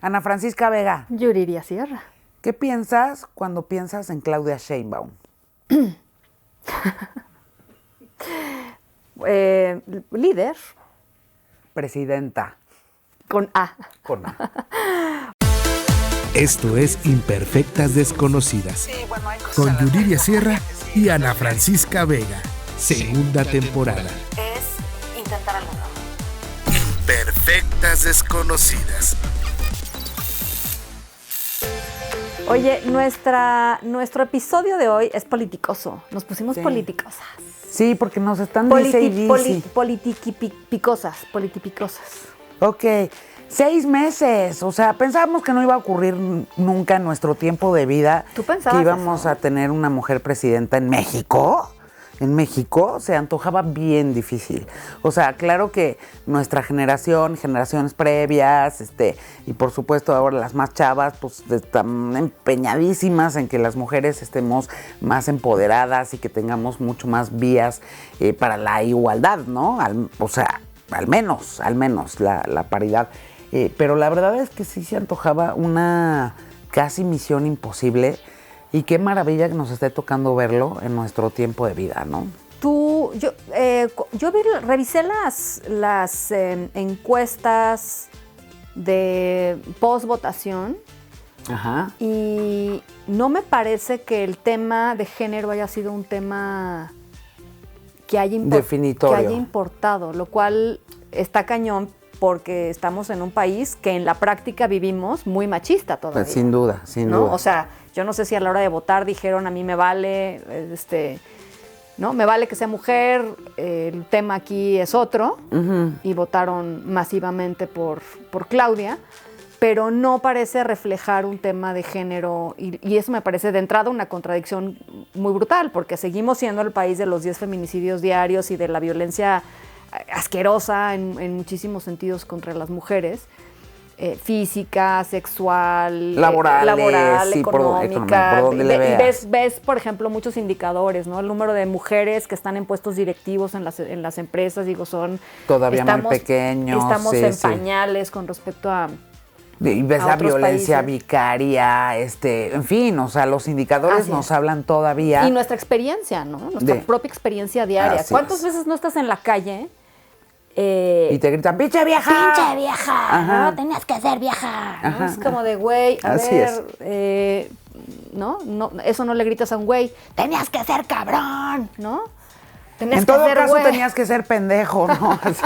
Ana Francisca Vega. Yuriria Sierra. ¿Qué piensas cuando piensas en Claudia Sheinbaum? Líder. Presidenta. Con A. Con A. Esto es Imperfectas Desconocidas. Sí, bueno, con Yuriria Sierra y Ana Francisca Vega. Segunda temporada. Es intentar algo nuevo. Imperfectas Desconocidas. Oye, nuestro episodio de hoy es politicoso. Nos pusimos politicosas. Sí, porque nos están diciendo Politipicosas. Ok, 6 meses. O sea, pensábamos que no iba a ocurrir nunca en nuestro tiempo de vida. ¿Tú pensabas que íbamos eso? a tener una mujer presidenta en México. En México se antojaba bien difícil. O sea, claro que nuestra generación, generaciones previas, y por supuesto ahora las más chavas, pues están empeñadísimas en que las mujeres estemos más empoderadas y que tengamos mucho más vías para la igualdad, ¿no? O sea, al menos la paridad. Pero la verdad es que sí se antojaba una casi misión imposible. Y qué maravilla que nos esté tocando verlo en nuestro tiempo de vida, ¿no? Yo revisé las encuestas de post-votación. Ajá. Y no me parece que el tema de género haya sido un tema que haya importado, lo cual está cañón porque estamos en un país que en la práctica vivimos muy machista todavía. Pues sin duda. ¿No? O sea, yo no sé si a la hora de votar dijeron a mí me vale, ¿no? Me vale que sea mujer, el tema aquí es otro, y votaron masivamente por Claudia, pero no parece reflejar un tema de género, y eso me parece de entrada una contradicción muy brutal, porque seguimos siendo el país de los 10 feminicidios diarios y de la violencia asquerosa en muchísimos sentidos contra las mujeres, física, sexual, laboral, sí, económica. por donde le veas. Ves, por ejemplo, muchos indicadores, ¿no? El número de mujeres que están en puestos directivos en las empresas, son... Todavía muy pequeños. Estamos en pañales con respecto a... Y ves la violencia países. Vicaria, en fin, o sea, los indicadores nos hablan todavía. Y nuestra experiencia, ¿no? Nuestra propia experiencia diaria. ¿Cuántas veces no estás en la calle? Y te gritan, ¡pinche vieja! ¡Pinche vieja! Ajá. No, tenías que ser vieja. ¿No? Ajá. Es como de, güey, Así ¿no? Eso no le gritas a un güey. ¡Tenías que ser cabrón! ¿no? Tenías en que todo ser caso güey. tenías que ser pendejo, ¿no? Así.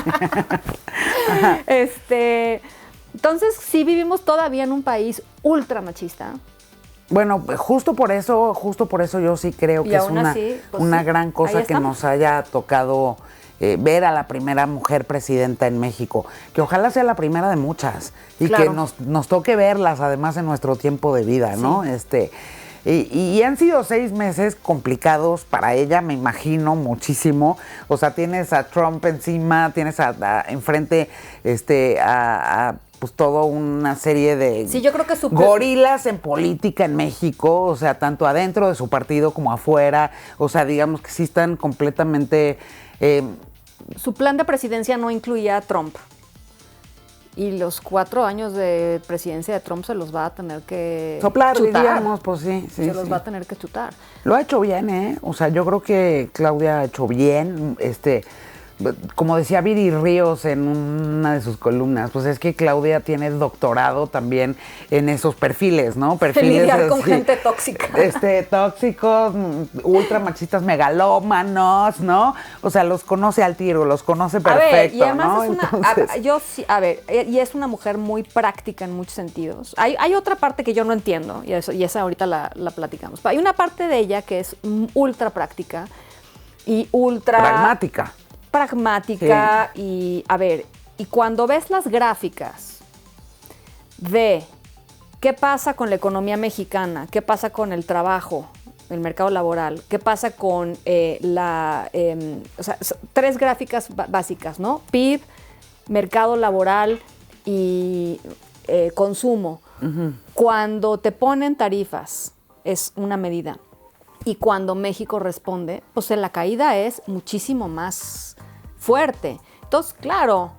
Entonces, sí vivimos todavía en un país ultra machista. Bueno, justo por eso yo sí creo que es una gran cosa que nos haya tocado ver a la primera mujer presidenta en México, que ojalá sea la primera de muchas y claro. que nos toque verlas además en nuestro tiempo de vida, ¿no? Sí. Y han sido 6 meses complicados para ella, me imagino, muchísimo. O sea, tienes a Trump encima, tienes enfrente pues toda una serie de yo creo que gorilas en política en México, o sea, tanto adentro de su partido como afuera, o sea, digamos que sí están completamente... Su plan de presidencia no incluía a Trump. Y los 4 años de presidencia de Trump se los va a tener que soplar, chutar. diríamos, pues sí. Se los va a tener que chutar. Lo ha hecho bien, ¿eh? O sea, yo creo que Claudia ha hecho bien, como decía Viri Ríos en una de sus columnas, pues es que Claudia tiene doctorado también en esos perfiles, ¿no? Perfiles lidiar con gente tóxica. Tóxicos, ultra machistas, megalómanos, ¿no? O sea, los conoce al tiro, los conoce perfecto, a ver, y además ¿no? y es una mujer muy práctica en muchos sentidos. Hay otra parte que yo no entiendo, y esa ahorita la platicamos. Hay una parte de ella que es ultra práctica y ultra... pragmática sí. Y cuando ves las gráficas de qué pasa con la economía mexicana, qué pasa con el trabajo, el mercado laboral, qué pasa con 3 gráficas básicas, ¿no? PIB, mercado laboral y consumo. Uh-huh. Cuando te ponen tarifas, es una medida. Y cuando México responde, pues la caída es muchísimo más fuerte. Entonces, claro,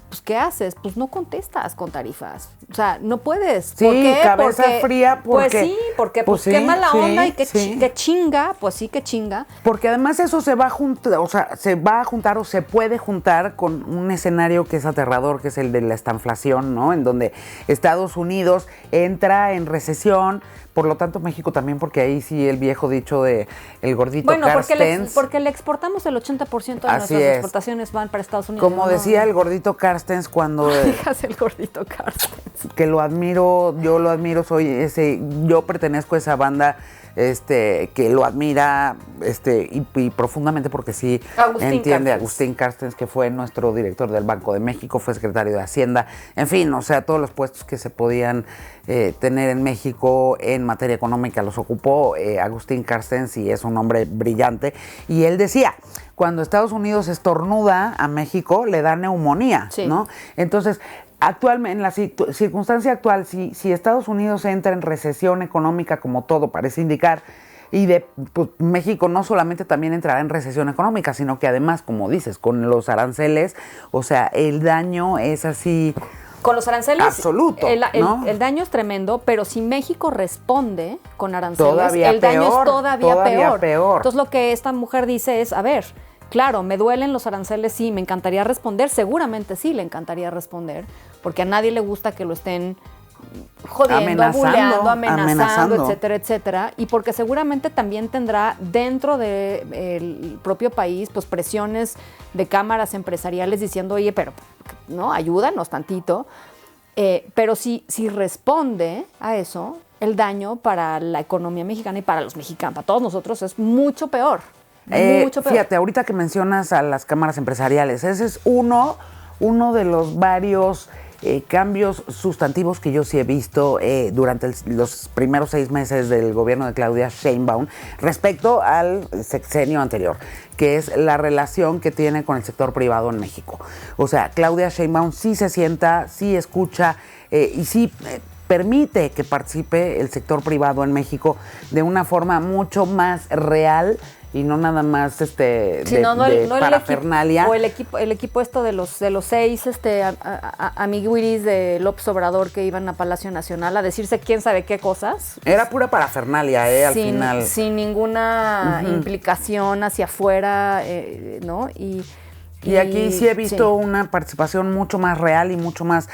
pues ¿qué haces? Pues no contestas con tarifas. O sea, no puedes. Sí, ¿Por qué? cabeza fría porque... Pues sí, porque pues qué sí, mala onda y sí. qué chinga, pues sí, qué chinga. Porque además eso se va a juntar, o sea, se va a juntar o se puede juntar con un escenario que es aterrador, que es el de la estanflación, ¿no? En donde Estados Unidos entra en recesión, por lo tanto México también, porque ahí sí el viejo dicho de el gordito Carstens. Porque le exportamos el 80% de nuestras exportaciones van para Estados Unidos. Como decía el gordito Carstens cuando... Digas el gordito Carstens. Que lo admiro, yo lo admiro, yo pertenezco a esa banda que lo admira y profundamente porque sí entiende a Agustín Carstens, que fue nuestro director del Banco de México, fue secretario de Hacienda, en fin, o sea, todos los puestos que se podían tener en México en materia económica los ocupó Agustín Carstens y es un hombre brillante. Y él decía, cuando Estados Unidos estornuda a México, le da neumonía, sí, ¿no? Entonces, actualmente, en la circunstancia actual, si Estados Unidos entra en recesión económica, como todo parece indicar, pues, México no solamente también entrará en recesión económica, sino que además, como dices, con los aranceles, o sea, el daño es así... Con los aranceles, absoluto, ¿no? El daño es tremendo, pero si México responde con aranceles, el daño es todavía peor. Entonces lo que esta mujer dice es, a ver, claro, me duelen los aranceles, sí, me encantaría responder, seguramente sí le encantaría responder, porque a nadie le gusta que lo estén jodiendo, buleando, amenazando, etcétera, etcétera, y porque seguramente también tendrá dentro del propio país pues presiones de cámaras empresariales diciendo, oye, pero no, ayúdanos tantito, pero si responde a eso, el daño para la economía mexicana y para los mexicanos, para todos nosotros, es mucho peor. Mucho peor. Fíjate, ahorita que mencionas a las cámaras empresariales, ese es uno de los varios cambios sustantivos que yo sí he visto durante los primeros 6 meses del gobierno de Claudia Sheinbaum respecto al sexenio anterior, que es la relación que tiene con el sector privado en México. O sea, Claudia Sheinbaum sí se sienta, sí escucha y sí permite que participe el sector privado en México de una forma mucho más real y no nada más parafernalia. O el equipo esto de los 6 amiguiris de López Obrador que iban a Palacio Nacional a decirse quién sabe qué cosas. Era pura parafernalia, al final. Sin ninguna implicación hacia afuera, ¿no? Y aquí sí he visto una participación mucho más real y mucho más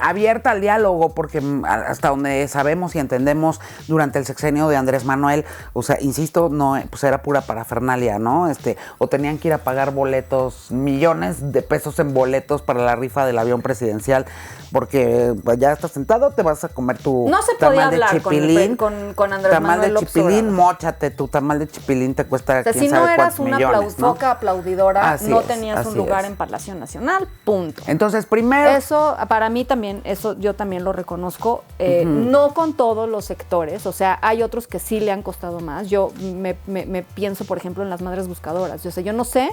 abierta al diálogo, porque hasta donde sabemos y entendemos durante el sexenio de Andrés Manuel, o sea, insisto, no, pues era pura parafernalia, ¿no? O tenían que ir a pagar boletos, millones de pesos en boletos para la rifa del avión presidencial, porque pues, ya estás sentado, te vas a comer tu no se tamal podía de chipilín. Con Andrés Manuel López chipilín, móchate, tu tamal de chipilín te cuesta quién sabe cuántos millones. Si no eras una foca aplaudidora, así no es, tenías un lugar en Palacio Nacional, punto. Entonces, primero... Eso, para mí también, eso yo también lo reconozco, no con todos los sectores, o sea, hay otros que sí le han costado más. Yo me pienso, por ejemplo, en las madres buscadoras. O sea, yo no sé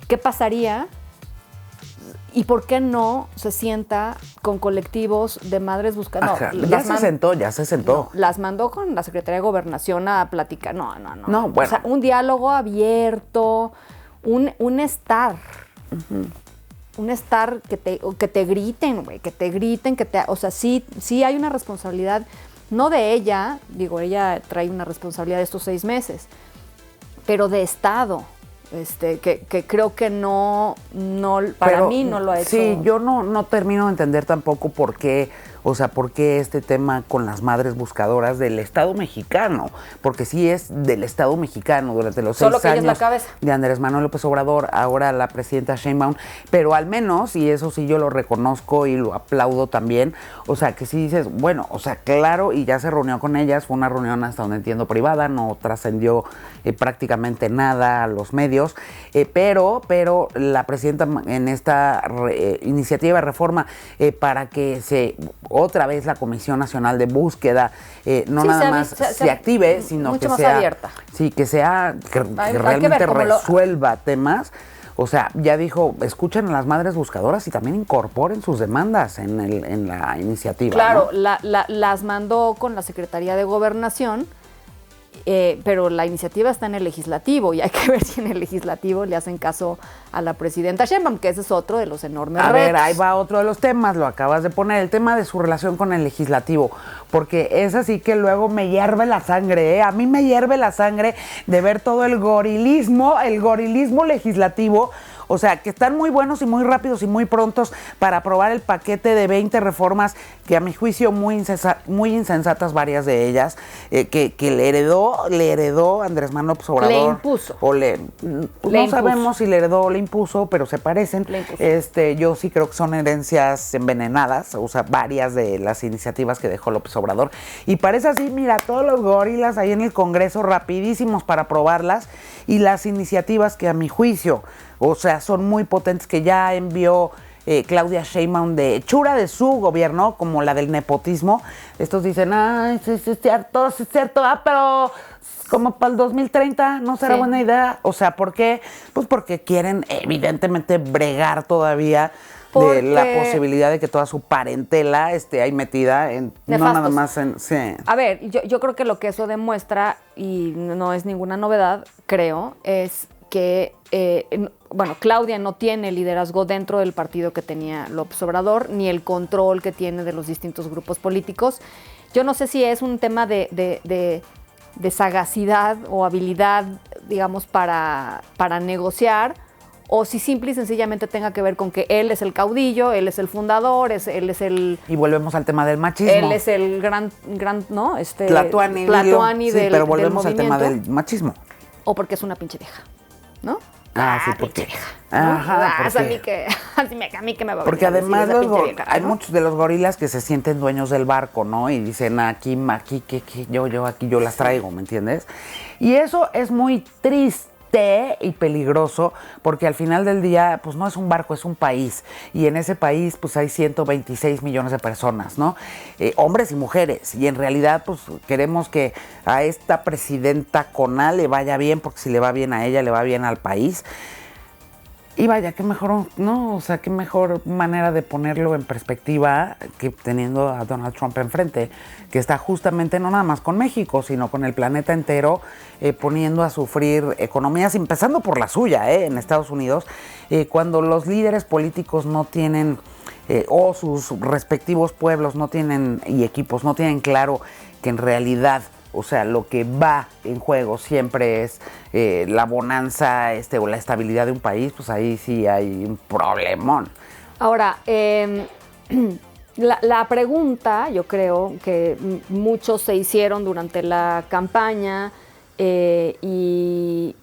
qué pasaría y por qué no se sienta con colectivos de madres buscadoras. Ya se sentó. No, las mandó con la Secretaría de Gobernación a platicar. No, bueno. O sea, un diálogo abierto, un estar. Un estar que te griten, güey, o sea, sí hay una responsabilidad, no de ella, digo, ella trae una responsabilidad de estos 6 meses, pero de Estado, que creo que no para mí no lo ha hecho. Sí, yo no termino de entender tampoco por qué, o sea, por qué este tema con las madres buscadoras del Estado mexicano, porque sí es del Estado mexicano durante los 6 años de Andrés Manuel López Obrador, ahora la presidenta Sheinbaum, pero al menos, y eso sí yo lo reconozco y lo aplaudo también, o sea, que sí dices, bueno, o sea, claro, y ya se reunió con ellas, fue una reunión hasta donde entiendo privada, no trascendió prácticamente nada a los medios, pero la presidenta en esta iniciativa de reforma para que otra vez la Comisión Nacional de Búsqueda no nada más se active, sino que sea abierta. Sí, que realmente resuelva temas. O sea, ya dijo, escuchen a las madres buscadoras y también incorporen sus demandas en la iniciativa. Claro, ¿no? las mandó con la Secretaría de Gobernación pero la iniciativa está en el legislativo y hay que ver si en el legislativo le hacen caso a la presidenta Sheinbaum, que ese es otro de los enormes retos. A ver, ahí va otro de los temas, lo acabas de poner, el tema de su relación con el legislativo, porque es así que luego me hierve la sangre, ¿eh? A mí me hierve la sangre de ver todo el gorilismo legislativo. O sea, que están muy buenos y muy rápidos y muy prontos para aprobar el paquete de 20 reformas que a mi juicio muy insensatas varias de ellas, que le heredó Andrés Manuel López Obrador. Le impuso. No sabemos si le heredó o le impuso, pero se parecen. Yo sí creo que son herencias envenenadas, o sea, varias de las iniciativas que dejó López Obrador. Y parece así, mira, todos los gorilas ahí en el Congreso rapidísimos para aprobarlas, y las iniciativas que a mi juicio, o sea, son muy potentes, que ya envió Claudia Sheinbaum de hechura de su gobierno, como la del nepotismo. Estos dicen, sí, es cierto, pero como para el 2030 no será buena idea. O sea, ¿por qué? Pues porque quieren evidentemente bregar todavía de la posibilidad de que toda su parentela esté ahí metida en nefastos. No nada más en... Sí. A ver, yo creo que lo que eso demuestra, y no es ninguna novedad, creo, es que, Claudia no tiene liderazgo dentro del partido que tenía López Obrador, ni el control que tiene de los distintos grupos políticos. Yo no sé si es un tema de sagacidad o habilidad, digamos, para negociar, o si simple y sencillamente tenga que ver con que él es el caudillo, él es el fundador, él es el... Y volvemos al tema del machismo. Él es el gran ¿no? Tlatuani del pero volvemos del al tema del machismo. O porque es una pinche vieja, ¿no? Sí, porque... Vieja, ¿no? Ajá, porque... a mí que me va a porque además vieja, hay ¿no? muchos de los gorilas que se sienten dueños del barco, ¿no? Y dicen, aquí, yo las traigo, ¿me entiendes? Y eso es muy triste y peligroso, porque al final del día, pues no es un barco, es un país, y en ese país pues hay 126 millones de personas, ¿no? Hombres y mujeres, y en realidad pues queremos que a esta presidenta Cona le vaya bien, porque si le va bien a ella, le va bien al país. Y vaya, qué mejor, ¿no? O sea, qué mejor manera de ponerlo en perspectiva que teniendo a Donald Trump enfrente, que está justamente no nada más con México, sino con el planeta entero, poniendo a sufrir economías, empezando por la suya, en Estados Unidos, cuando los líderes políticos no tienen, o sus respectivos pueblos no tienen, y equipos no tienen claro que en realidad, o sea, lo que va en juego siempre es la bonanza o la estabilidad de un país, pues ahí sí hay un problemón. Ahora, la pregunta, yo creo que muchos se hicieron durante la campaña y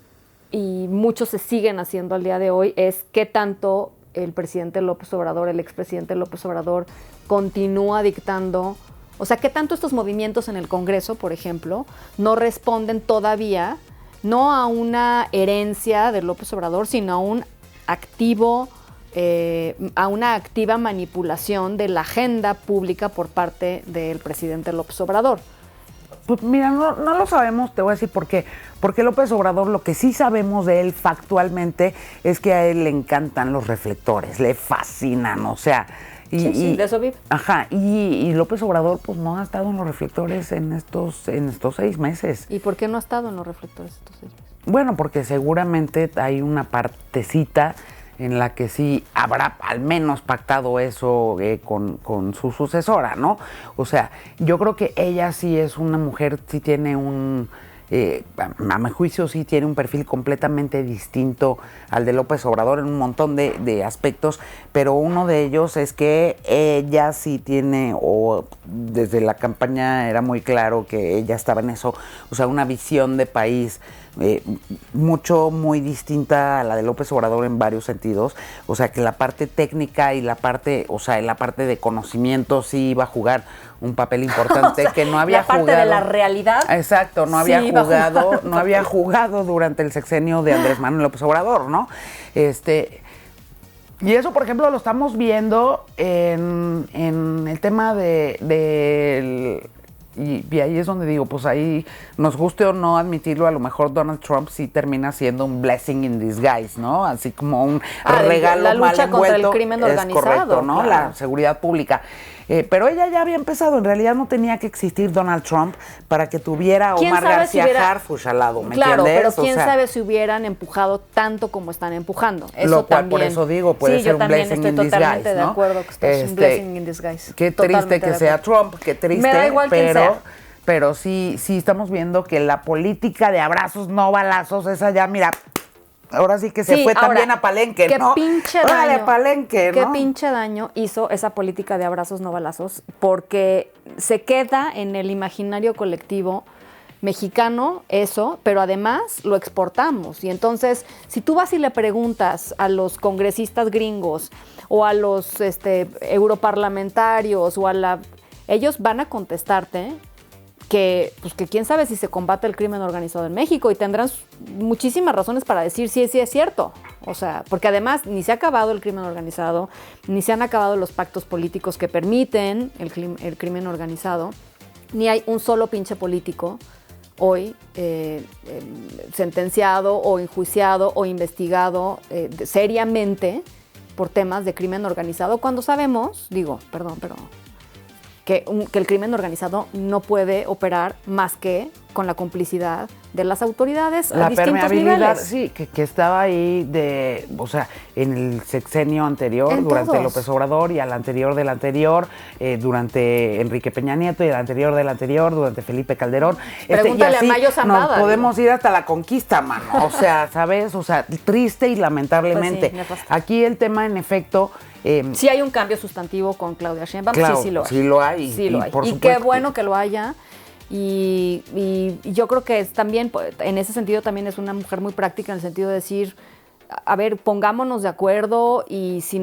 muchos se siguen haciendo al día de hoy, es qué tanto el presidente López Obrador, el expresidente López Obrador, continúa dictando. O sea, ¿qué tanto estos movimientos en el Congreso, por ejemplo, no responden todavía, no a una herencia de López Obrador, sino a un activo, a una activa manipulación de la agenda pública por parte del presidente López Obrador? Pues mira, no lo sabemos, te voy a decir por qué. Porque López Obrador, lo que sí sabemos de él factualmente es que a él le encantan los reflectores, le fascinan, o sea... Sí, de eso vive. Ajá, y López Obrador pues no ha estado en los reflectores en estos 6 meses. ¿Y por qué no ha estado en los reflectores estos 6 meses? Bueno, porque seguramente hay una partecita en la que sí habrá al menos pactado eso con su sucesora, ¿no? O sea, yo creo que ella sí es una mujer, sí tiene a mi juicio sí tiene un perfil completamente distinto al de López Obrador en un montón de aspectos, pero uno de ellos es que ella sí tiene, o desde la campaña era muy claro que ella estaba en eso, o sea, una visión de país muy distinta a la de López Obrador en varios sentidos, o sea, que la parte técnica y la parte de conocimiento sí iba a jugar un papel importante, o sea, que no había jugado. La parte de la realidad. Exacto, no había jugado durante el sexenio de Andrés Manuel López Obrador, ¿no? Y eso, por ejemplo, lo estamos viendo en el tema y ahí es donde digo, pues ahí nos guste o no admitirlo, a lo mejor Donald Trump sí termina siendo un blessing in disguise, ¿no? Así como un regalo la mal lucha envuelto. contra el crimen organizado. Es correcto, ¿no? Claro. La seguridad pública. Pero ella ya había empezado, en realidad no tenía que existir Donald Trump para que tuviera a Omar García Harfuch al lado, ¿me entiendes? Claro, pero quién sabe si hubieran empujado tanto como están empujando. Eso lo cual, también. por eso digo, puede ser un blessing in disguise, ¿no? Sí, yo también estoy totalmente de acuerdo que es un blessing in disguise. Qué triste que sea Trump, qué triste, me da igual quién sea. Pero sí estamos viendo que la política de abrazos, no balazos, esa ya, mira, ahora sí que se fue también a Palenque, qué ¿no? Pinche órale, daño, a Palenque, ¿no? Qué pinche daño hizo esa política de abrazos, no balazos, porque se queda en el imaginario colectivo mexicano eso, pero además lo exportamos. Y entonces, si tú vas y le preguntas a los congresistas gringos o a los europarlamentarios o ellos van a contestarte que quién sabe si se combate el crimen organizado en México, y tendrán muchísimas razones para decir sí es cierto. O sea, porque además ni se ha acabado el crimen organizado, ni se han acabado los pactos políticos que permiten el crimen organizado, ni hay un solo pinche político hoy sentenciado o enjuiciado o investigado seriamente por temas de crimen organizado, cuando sabemos, que el crimen organizado no puede operar más que con la complicidad de las autoridades a distintos niveles. Sí, que estaba ahí en el sexenio anterior, durante López Obrador, y al anterior del anterior, durante Enrique Peña Nieto, y al anterior del anterior, durante Felipe Calderón. Pregúntale y así a Mayo Zambada. Nos podemos ir hasta la conquista, mano. O sea, ¿sabes? O sea, triste y lamentablemente. Pues sí, aquí el tema, en efecto, sí hay un cambio sustantivo con Claudia Sheinbaum, claro, sí lo hay. Sí lo hay. Sí lo hay. Por y supuesto, qué bueno que lo haya. Y yo creo que es también, en ese sentido, también es una mujer muy práctica, en el sentido de decir, a ver, pongámonos de acuerdo, y si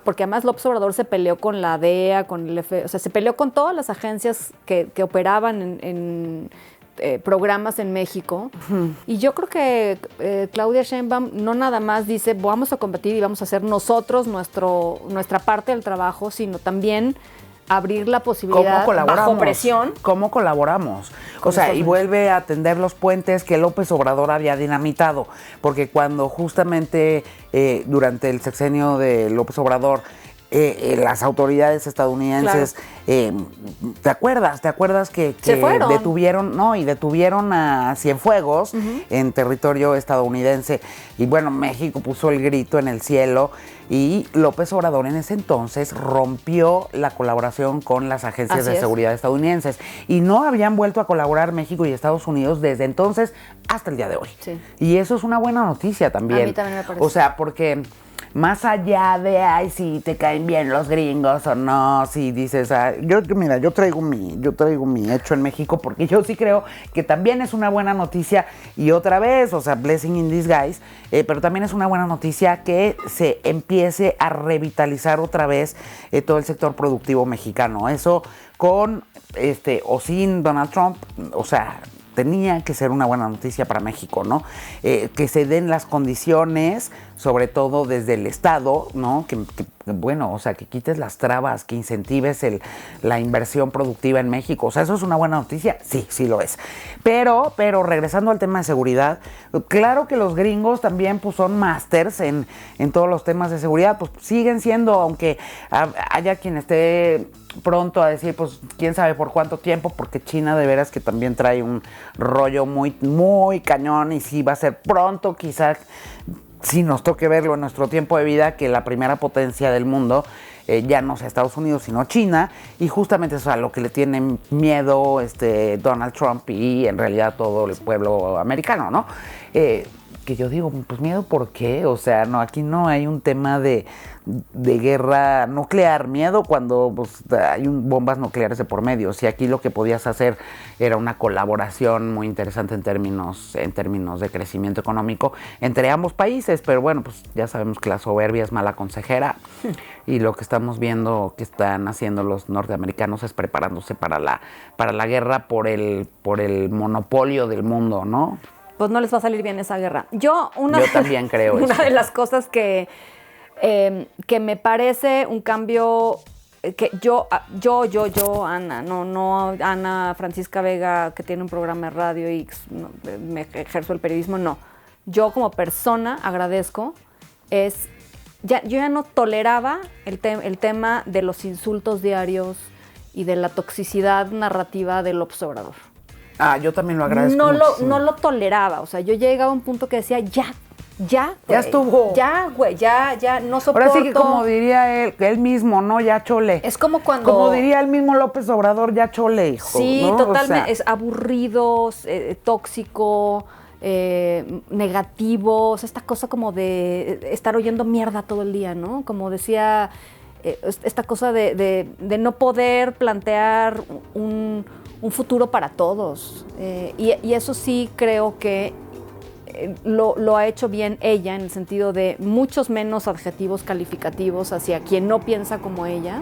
porque además López Obrador se peleó con la DEA, con el o sea, se peleó con todas las agencias que operaban en programas en México. Y yo creo que Claudia Sheinbaum no nada más dice vamos a combatir y vamos a hacer nosotros nuestra parte del trabajo, sino también abrir la posibilidad bajo presión. ¿Cómo colaboramos? O sea, y vuelve a tender los puentes que López Obrador había dinamitado, porque cuando justamente durante el sexenio de López Obrador las autoridades estadounidenses, ¿te acuerdas que detuvieron a Cienfuegos en territorio estadounidense? Y bueno, México puso el grito en el cielo, y López Obrador en ese entonces rompió la colaboración con las agencias de seguridad estadounidenses, y no habían vuelto a colaborar México y Estados Unidos desde entonces hasta el día de hoy. Sí. Y eso es una buena noticia también. A mí también me parece. O sea, porque más allá de, si te caen bien los gringos o no, si dices, yo traigo mi hecho en México, porque yo sí creo que también es una buena noticia, y otra vez, o sea, blessing in disguise, pero también es una buena noticia que se empiece a revitalizar otra vez todo el sector productivo mexicano. Eso con o sin Donald Trump, o sea, tenía que ser una buena noticia para México, ¿no? Que se den las condiciones, sobre todo desde el Estado, ¿no? Que quites las trabas, que incentives la inversión productiva en México. O sea, ¿eso es una buena noticia? Sí lo es. Pero regresando al tema de seguridad, claro que los gringos también pues son másters en todos los temas de seguridad, pues siguen siendo, aunque haya quien esté pronto a decir, pues quién sabe por cuánto tiempo, porque China de veras que también trae un rollo muy, muy cañón, y sí va a ser pronto, quizás sí nos toque verlo en nuestro tiempo de vida, que la primera potencia del mundo ya no sea Estados Unidos, sino China, y justamente eso es a lo que le tienen miedo Donald Trump y en realidad todo el pueblo americano, ¿no? Que yo digo, pues miedo, ¿por qué? O sea, no, aquí no hay un tema de guerra nuclear, miedo cuando pues, hay bombas nucleares de por medio. Si aquí lo que podías hacer era una colaboración muy interesante en términos de crecimiento económico entre ambos países, pero bueno, pues ya sabemos que la soberbia es mala consejera, y lo que estamos viendo que están haciendo los norteamericanos es preparándose para la guerra por el monopolio del mundo, ¿no? Pues no les va a salir bien esa guerra. Yo también creo una eso. de las cosas que me parece un cambio que yo, Ana, no Ana Francisca Vega, que tiene un programa de radio y me ejerzo el periodismo, no. Yo como persona agradezco es yo ya no toleraba el tema de los insultos diarios y de la toxicidad narrativa del López Obrador. Yo también lo agradezco muchísimo. No lo toleraba, o sea, yo llegaba a un punto que decía, ya, güey. Ya estuvo. Ya, güey, ya, no soporto. Ahora sí que como diría él mismo, ¿no? Ya chole. Es como cuando... Como diría el mismo López Obrador, ya chole, hijo. Sí, ¿no? totalmente. O sea, es aburrido, tóxico, negativo. O sea, esta cosa como de estar oyendo mierda todo el día, ¿no? Como decía, esta cosa de no poder plantear un futuro para todos. Y eso sí creo que lo ha hecho bien ella, en el sentido de muchos menos adjetivos calificativos hacia quien no piensa como ella.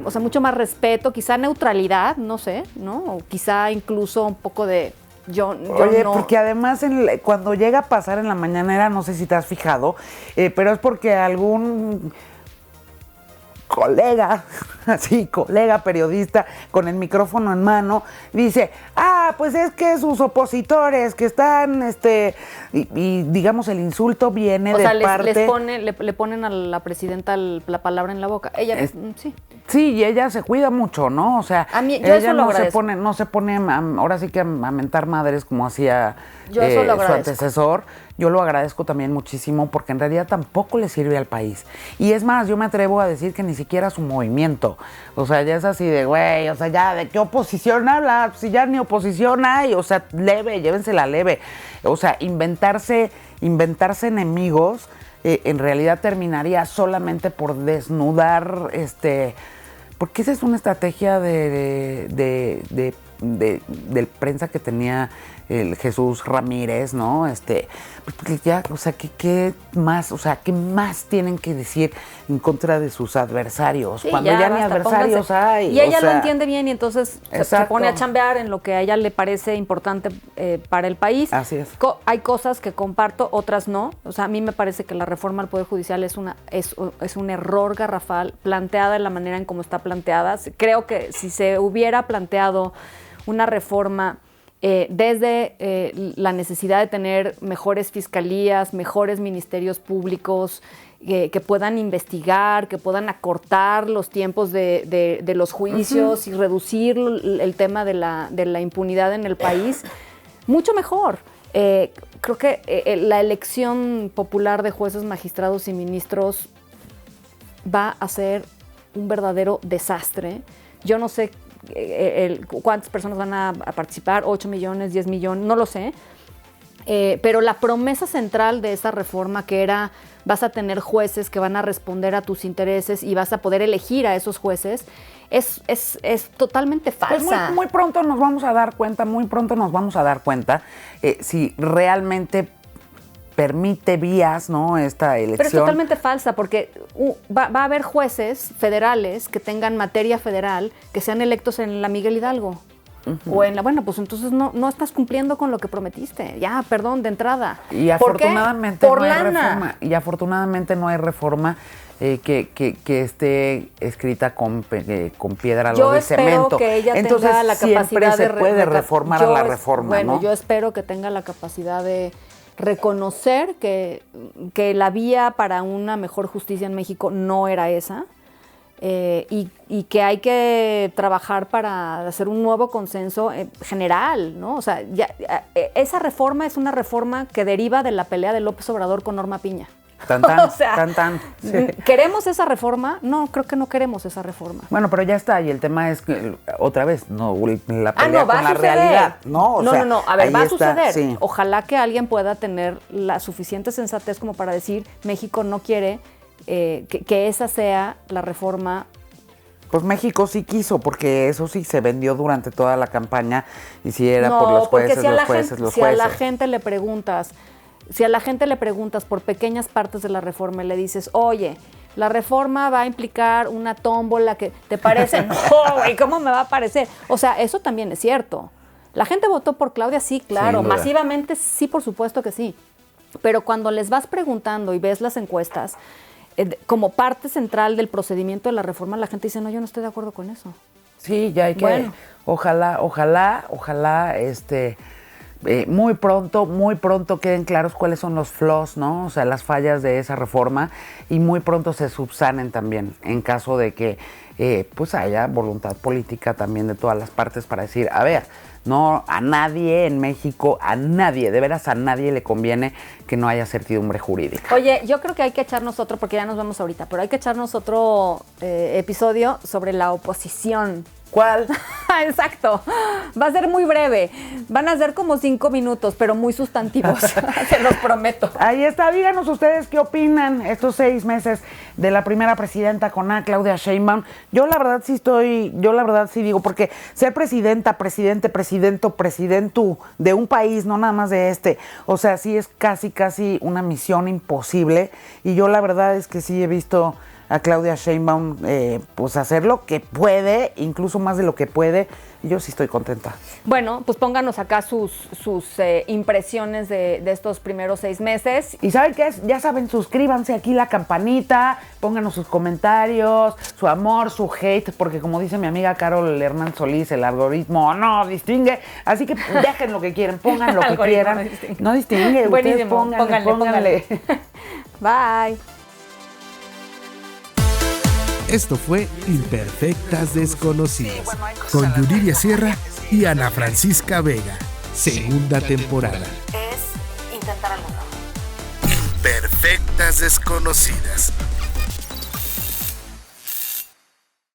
O sea, mucho más respeto, quizá neutralidad, no sé, ¿no? O quizá incluso un poco de yo Oye, no... porque además cuando llega a pasar en la mañanera, no sé si te has fijado, pero es porque algún colega periodista con el micrófono en mano, dice, pues es que sus opositores que están, y digamos el insulto viene de parte... le ponen a la presidenta la palabra en la boca. Ella, sí. Sí, y ella se cuida mucho, ¿no? O sea, yo ella eso lo agradezco. no se pone ahora sí que a mentar madres como hacía yo eso lo su antecesor. Yo lo agradezco también muchísimo porque en realidad tampoco le sirve al país. Y es más, yo me atrevo a decir que ni siquiera su movimiento. O sea, ya es así de, güey, o sea, ya, ¿de qué oposición habla? Si ya ni oposición hay, o sea, leve, llévensela leve. O sea, inventarse enemigos en realidad terminaría solamente por desnudar, porque esa es una estrategia del prensa que tenía el Jesús Ramírez, ¿no? Porque ya, o sea, ¿qué más tienen que decir en contra de sus adversarios? Sí, cuando ya ni adversarios hay. Y ella lo entiende bien y entonces se pone a Exacto. chambear en lo que a ella le parece importante para el país. Así es. Hay cosas que comparto, otras no. O sea, a mí me parece que la reforma al Poder Judicial es un error garrafal, planteada de la manera en cómo está planteada. Creo que si se hubiera planteado una reforma desde la necesidad de tener mejores fiscalías, mejores ministerios públicos, que puedan investigar, que puedan acortar los tiempos de los juicios y reducir el tema de la impunidad en el país, mucho mejor. Creo que la elección popular de jueces, magistrados y ministros va a ser un verdadero desastre. Yo no sé cuántas personas van a participar, 8 millones, 10 millones, no lo sé. Pero la promesa central de esa reforma, que era vas a tener jueces que van a responder a tus intereses y vas a poder elegir a esos jueces, es totalmente falsa. Pues muy pronto nos vamos a dar cuenta, si realmente permite vías, ¿no? Esta elección. Pero es totalmente falsa, porque va a haber jueces federales que tengan materia federal, que sean electos en la Miguel Hidalgo. O en la, bueno, pues entonces no estás cumpliendo con lo que prometiste. Ya, perdón, de entrada. Y afortunadamente ¿Por qué? no hay reforma. Y afortunadamente no hay reforma que esté escrita con piedra, lodo y cemento. Yo espero que ella entonces, tenga la capacidad siempre se puede reformar a la reforma, bueno, ¿no? yo espero que tenga la capacidad de reconocer que la vía para una mejor justicia en México no era esa. Y que hay que trabajar para hacer un nuevo consenso general, ¿no? O sea, esa reforma es una reforma que deriva de la pelea de López Obrador con Norma Piña. O sea, sí. ¿Queremos esa reforma? No, creo que no queremos esa reforma. Bueno, pero ya está, y el tema es que, otra vez, no la pelea va con a la suceder. realidad. No, A ver, va a está, suceder. sí. Ojalá que alguien pueda tener la suficiente sensatez como para decir, México no quiere que esa sea la reforma. Pues México sí quiso, porque eso sí se vendió durante toda la campaña, y si era por los jueces, Si a la gente le preguntas por pequeñas partes de la reforma y le dices, oye, la reforma va a implicar una tómbola, que ¿te parece? No, güey, ¿cómo me va a parecer? O sea, eso también es cierto. La gente votó por Claudia, sí, claro. Masivamente, sí, por supuesto que sí. Pero cuando les vas preguntando y ves las encuestas, como parte central del procedimiento de la reforma, la gente dice, no, yo no estoy de acuerdo con eso. Sí, ya hay que, bueno. ojalá, muy pronto queden claros cuáles son los flaws, ¿no? O sea, las fallas de esa reforma, y muy pronto se subsanen también en caso de que pues haya voluntad política también de todas las partes para decir, a ver, no, a nadie en México, a nadie, de veras a nadie le conviene que no haya certidumbre jurídica. Oye, yo creo que hay que echarnos otro, porque ya nos vemos ahorita, pero hay que echarnos otro episodio sobre la oposición. ¿Cuál? Exacto. Va a ser muy breve. Van a ser como 5 minutos, pero muy sustantivos. Se los prometo. Ahí está. Díganos ustedes qué opinan estos 6 meses de la primera presidenta con Claudia Sheinbaum. Yo la verdad sí digo, porque ser presidenta, presidente, presidento, presidentú de un país, no nada más de este, o sea, sí es casi una misión imposible. Y yo la verdad es que sí he visto a Claudia Sheinbaum pues hacer lo que puede, incluso más de lo que puede, y yo sí estoy contenta. Bueno, pues pónganos acá sus impresiones de estos primeros 6 meses. ¿Y saben qué es? Ya saben, suscríbanse aquí, la campanita, pónganos sus comentarios, su amor, su hate, porque como dice mi amiga Carol Hernán Solís, el algoritmo no distingue, así que dejen lo que quieren, pongan lo que quieran. No distingue, buenísimo, ustedes pónganle. Bye. Esto fue Imperfectas Desconocidas, con Yuridia Sierra y Ana Francisca Vega. Segunda temporada. Es intentar algo nuevo. Imperfectas Desconocidas.